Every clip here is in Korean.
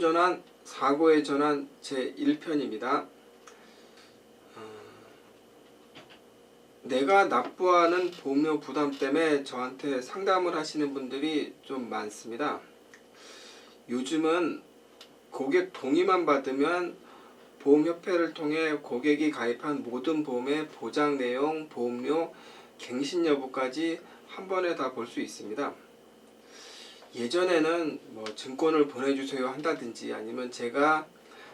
보험전환, 사고의 전환 제1편입니다. 내가 납부하는 보험료 부담 때문에 저한테 상담을 하시는 분들이 좀 많습니다. 요즘은 고객 동의만 받으면 보험협회를 통해 고객이 가입한 모든 보험의 보장 내용, 보험료, 갱신 여부까지 한 번에 다 볼 수 있습니다. 예전에는 뭐 증권을 보내주세요 한다든지 아니면 제가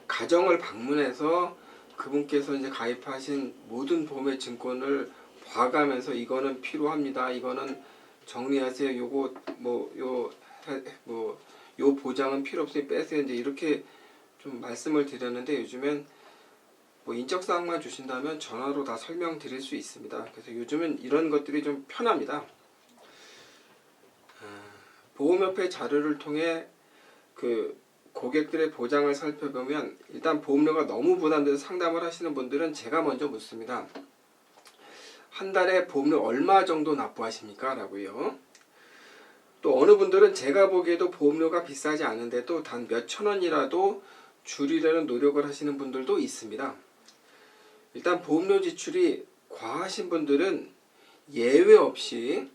가정을 방문해서 그분께서 이제 가입하신 모든 보험의 증권을 봐가면서 이거는 필요합니다. 이거는 정리하세요. 요거 요 보장은 필요 없으니 빼세요. 이제 이렇게 좀 말씀을 드렸는데 요즘엔 뭐 인적사항만 주신다면 전화로 다 설명드릴 수 있습니다. 그래서 요즘은 이런 것들이 좀 편합니다. 보험협회 자료를 통해 그 고객들의 보장을 살펴보면 일단 보험료가 너무 부담돼서 상담을 하시는 분들은 제가 먼저 묻습니다. 한 달에 보험료 얼마 정도 납부하십니까? 라고요. 또 어느 분들은 제가 보기에도 보험료가 비싸지 않은데도 단 몇천 원이라도 줄이려는 노력을 하시는 분들도 있습니다. 일단 보험료 지출이 과하신 분들은 예외 없이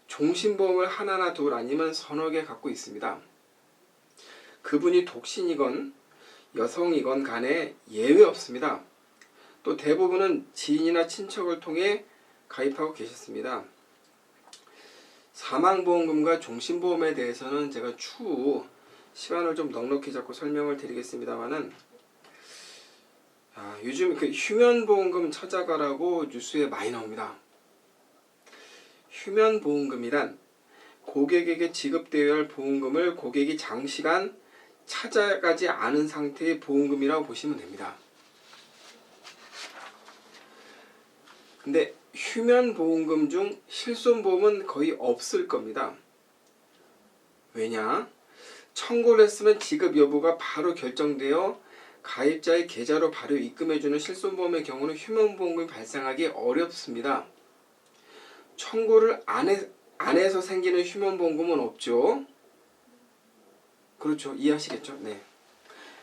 종신보험을 하나나 둘 아니면 서너 개 갖고 있습니다. 그분이 독신이건 여성이건 간에 예외 없습니다. 또 대부분은 지인이나 친척을 통해 가입하고 계셨습니다. 사망보험금과 종신보험에 대해서는 제가 추후 시간을 좀 넉넉히 잡고 설명을 드리겠습니다만은 요즘 그 휴면보험금 찾아가라고 뉴스에 많이 나옵니다. 휴면보험금이란 고객에게 지급되어야 할 보험금을 고객이 장시간 찾아가지 않은 상태의 보험금이라고 보시면 됩니다. 근데 휴면보험금 중 실손보험은 거의 없을 겁니다. 왜냐? 청구를 했으면 지급 여부가 바로 결정되어 가입자의 계좌로 바로 입금해주는 실손보험의 경우는 휴면보험금이 발생하기 어렵습니다. 청구를 안 해서 생기는 휴면보험금은 없죠. 그렇죠. 이해하시겠죠? 네.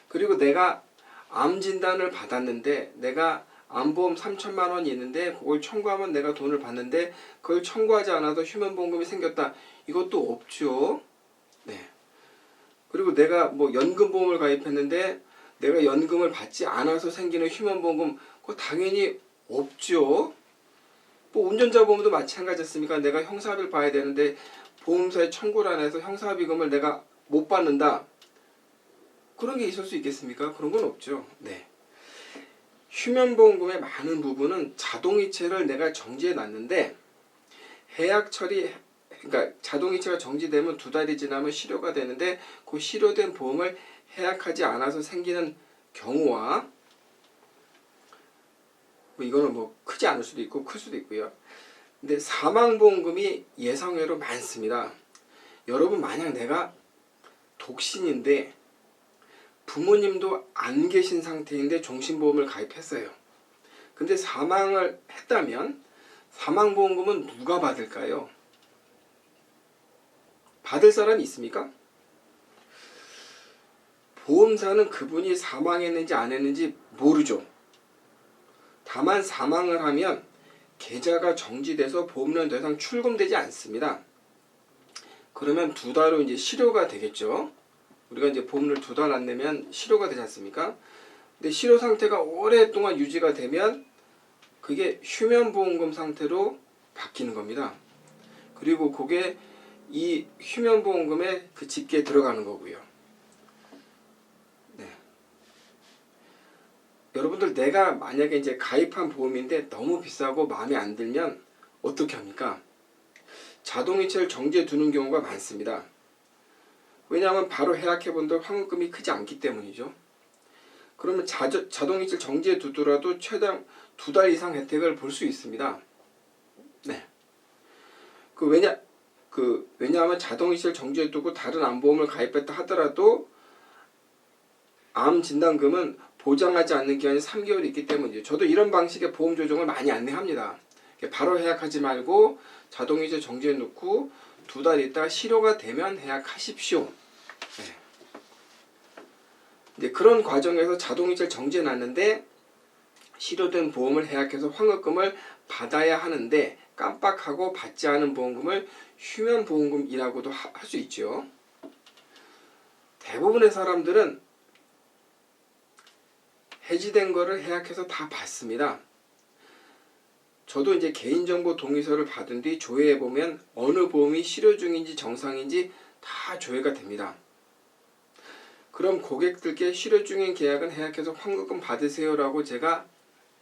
그리고 내가 암 진단을 받았는데 내가 암보험 3천만 원이 있는데 그걸 청구하면 내가 돈을 받는데 그걸 청구하지 않아도 휴면보험금이 생겼다. 이것도 없죠. 네. 그리고 내가 뭐 연금보험을 가입했는데 내가 연금을 받지 않아서 생기는 휴면보험금 그거 당연히 없죠. 뭐 운전자 보험도 마찬가지였습니까? 내가 형사비를 봐야 되는데 보험사에 청구를 안 해서 형사비금을 내가 못 받는다. 그런 게 있을 수 있겠습니까? 그런 건 없죠. 네. 휴면보험금의 많은 부분은 자동이체를 내가 정지해 놨는데 해약 처리, 그러니까 자동이체가 정지되면 2달이 지나면 실효가 되는데 그 실효된 보험을 해약하지 않아서 생기는 경우와 이거는 뭐 크지 않을 수도 있고 클 수도 있고요. 근데 사망보험금이 예상외로 많습니다. 여러분 만약 내가 독신인데 부모님도 안 계신 상태인데 종신보험을 가입했어요. 근데 사망을 했다면 사망보험금은 누가 받을까요? 받을 사람이 있습니까? 보험사는 그분이 사망했는지 안 했는지 모르죠. 다만 사망을 하면 계좌가 정지돼서 보험료 더 이상 출금되지 않습니다. 그러면 2달 후 이제 실효가 되겠죠. 우리가 이제 보험료를 2달 안 내면 실효가 되지 않습니까? 근데 실효 상태가 오랫동안 유지가 되면 그게 휴면보험금 상태로 바뀌는 겁니다. 그리고 그게 이 휴면보험금에 그 집계에 들어가는 거고요. 네. 여러분들 내가 만약에 이제 가입한 보험인데 너무 비싸고 마음에 안 들면 어떻게 합니까? 자동이체를 정지해 두는 경우가 많습니다. 왜냐하면 바로 해약해본들 환급금이 크지 않기 때문이죠. 그러면 자동이체를 정지해 두더라도 최장 2달 이상 혜택을 볼 수 있습니다. 네. 왜냐하면 자동이체를 정지해 두고 다른 암보험을 가입했다 하더라도 암 진단금은 보장하지 않는 기간이 3개월이 있기 때문이죠. 저도 이런 방식의 보험 조정을 많이 안내합니다. 바로 해약하지 말고 자동이체 정지해 놓고 2달 있다가 실효가 되면 해약하십시오. 네. 이제 그런 과정에서 자동이체를 정지해 놨는데 실효된 보험을 해약해서 환급금을 받아야 하는데 깜빡하고 받지 않은 보험금을 휴면보험금이라고도 할 수 있죠. 대부분의 사람들은 해지된 거를 해약해서 다 받습니다. 저도 이제 개인정보 동의서를 받은 뒤 조회해 보면 어느 보험이 실효 중인지 정상인지 다 조회가 됩니다. 그럼 고객들께 실효 중인 계약은 해약해서 환급금 받으세요라고 제가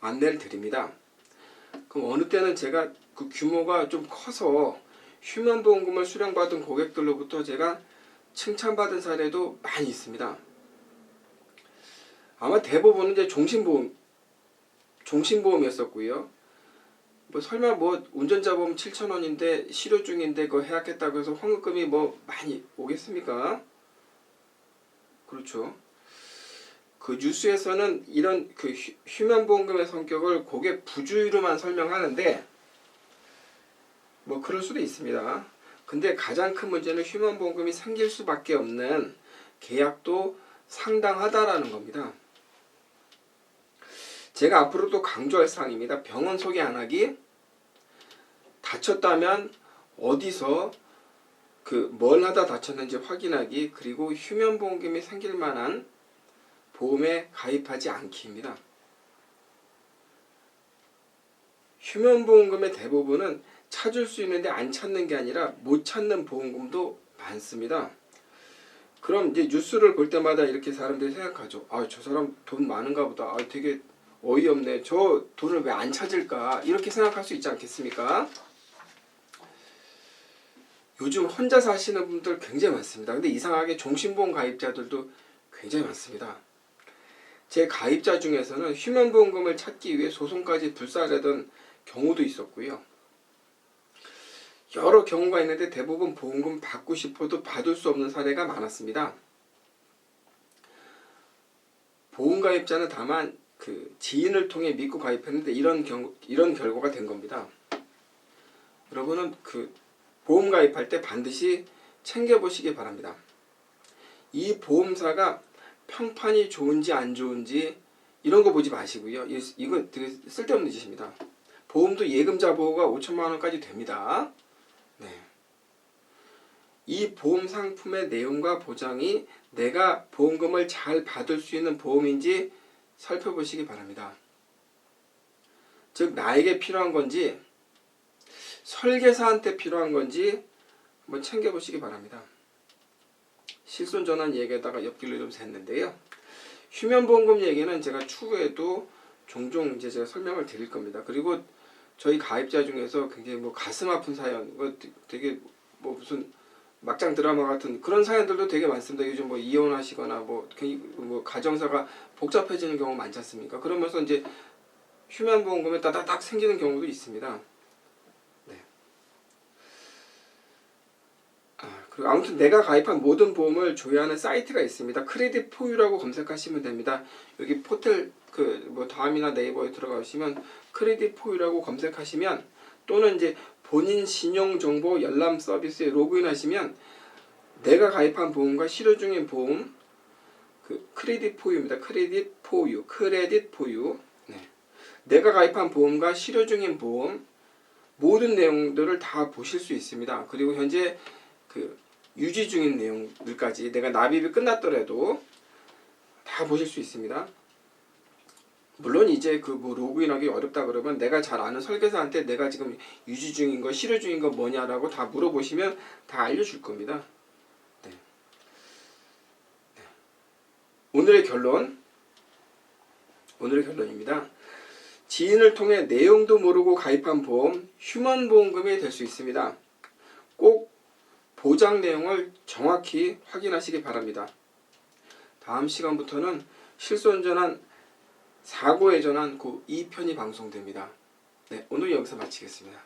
안내를 드립니다. 그럼 어느 때는 제가 그 규모가 좀 커서 휴면보험금을 수령받은 고객들로부터 제가 칭찬받은 사례도 많이 있습니다. 아마 대부분은 이제 종신보험이었었고요. 뭐 설마 뭐 운전자 보험 7,000원인데 실효 중인데 그거 해약했다고 해서 환급금이 뭐 많이 오겠습니까? 그렇죠. 그 뉴스에서는 이런 그 휴면보험금의 성격을 고객 부주의로만 설명하는데 뭐 그럴 수도 있습니다. 근데 가장 큰 문제는 휴면보험금이 생길 수밖에 없는 계약도 상당하다라는 겁니다. 제가 앞으로도 강조할 사항입니다. 병원 소개 안 하기, 다쳤다면 어디서 뭘 하다 다쳤는지 확인하기, 그리고 휴면보험금이 생길 만한 보험에 가입하지 않기입니다. 휴면보험금의 대부분은 찾을 수 있는데 안 찾는 게 아니라 못 찾는 보험금도 많습니다. 그럼 이제 뉴스를 볼 때마다 이렇게 사람들이 생각하죠. 아, 저 사람 돈 많은가 보다. 아, 되게 어이없네. 저 돈을 왜 안 찾을까? 이렇게 생각할 수 있지 않겠습니까? 요즘 혼자 사시는 분들 굉장히 많습니다. 근데 이상하게 종신보험 가입자들도 굉장히 많습니다. 제 가입자 중에서는 휴면보험금을 찾기 위해 소송까지 불사르던 경우도 있었고요. 여러 경우가 있는데 대부분 보험금 받고 싶어도 받을 수 없는 사례가 많았습니다. 보험가입자는 다만 그 지인을 통해 믿고 가입했는데 이런 결과가 된 겁니다. 여러분은 그 보험 가입할 때 반드시 챙겨보시기 바랍니다. 이 보험사가 평판이 좋은지 안 좋은지 이런 거 보지 마시고요. 이거 되게 쓸데없는 짓입니다. 보험도 예금자 보호가 5천만 원까지 됩니다. 네. 이 보험 상품의 내용과 보장이 내가 보험금을 잘 받을 수 있는 보험인지 살펴보시기 바랍니다. 즉 나에게 필요한 건지 설계사한테 필요한 건지 한번 챙겨보시기 바랍니다. 실손전환 얘기에다가 옆길로 좀 샜는데요. 휴면보험금 얘기는 제가 추후에도 종종 이제 제가 설명을 드릴 겁니다. 그리고 저희 가입자 중에서 굉장히 뭐 가슴 아픈 사연, 되게 뭐 무슨 막장 드라마 같은 그런 사연들도 되게 많습니다. 요즘 뭐 이혼하시거나 뭐 가정사가 복잡해지는 경우 많지 않습니까? 그러면서 이제 휴면보험금에 따다닥 생기는 경우도 있습니다. 네. 그리고 아무튼 내가 가입한 모든 보험을 조회하는 사이트가 있습니다. 크레딧 포유라고 검색하시면 됩니다. 여기 포털 다음이나 네이버에 들어가시면 크레딧 포유라고 검색하시면 또는 이제 본인 신용정보 열람 서비스에 로그인하시면 내가 가입한 보험과 실효 중인 보험 크레딧 포유입니다. 크레딧 포유. 네. 내가 가입한 보험과 실효 중인 보험 모든 내용들을 다 보실 수 있습니다. 그리고 현재 유지 중인 내용들까지 내가 납입이 끝났더라도 다 보실 수 있습니다. 물론 이제 로그인하기 어렵다 그러면 내가 잘 아는 설계사한테 내가 지금 유지 중인 거, 실효 중인 거 뭐냐라고 다 물어보시면 다 알려줄 겁니다. 네. 네. 오늘의 결론입니다. 지인을 통해 내용도 모르고 가입한 보험, 휴먼보험금이 될 수 있습니다. 꼭 보장 내용을 정확히 확인하시기 바랍니다. 다음 시간부터는 실손전환 사고에 전환 2편이 방송됩니다. 네, 오늘 여기서 마치겠습니다.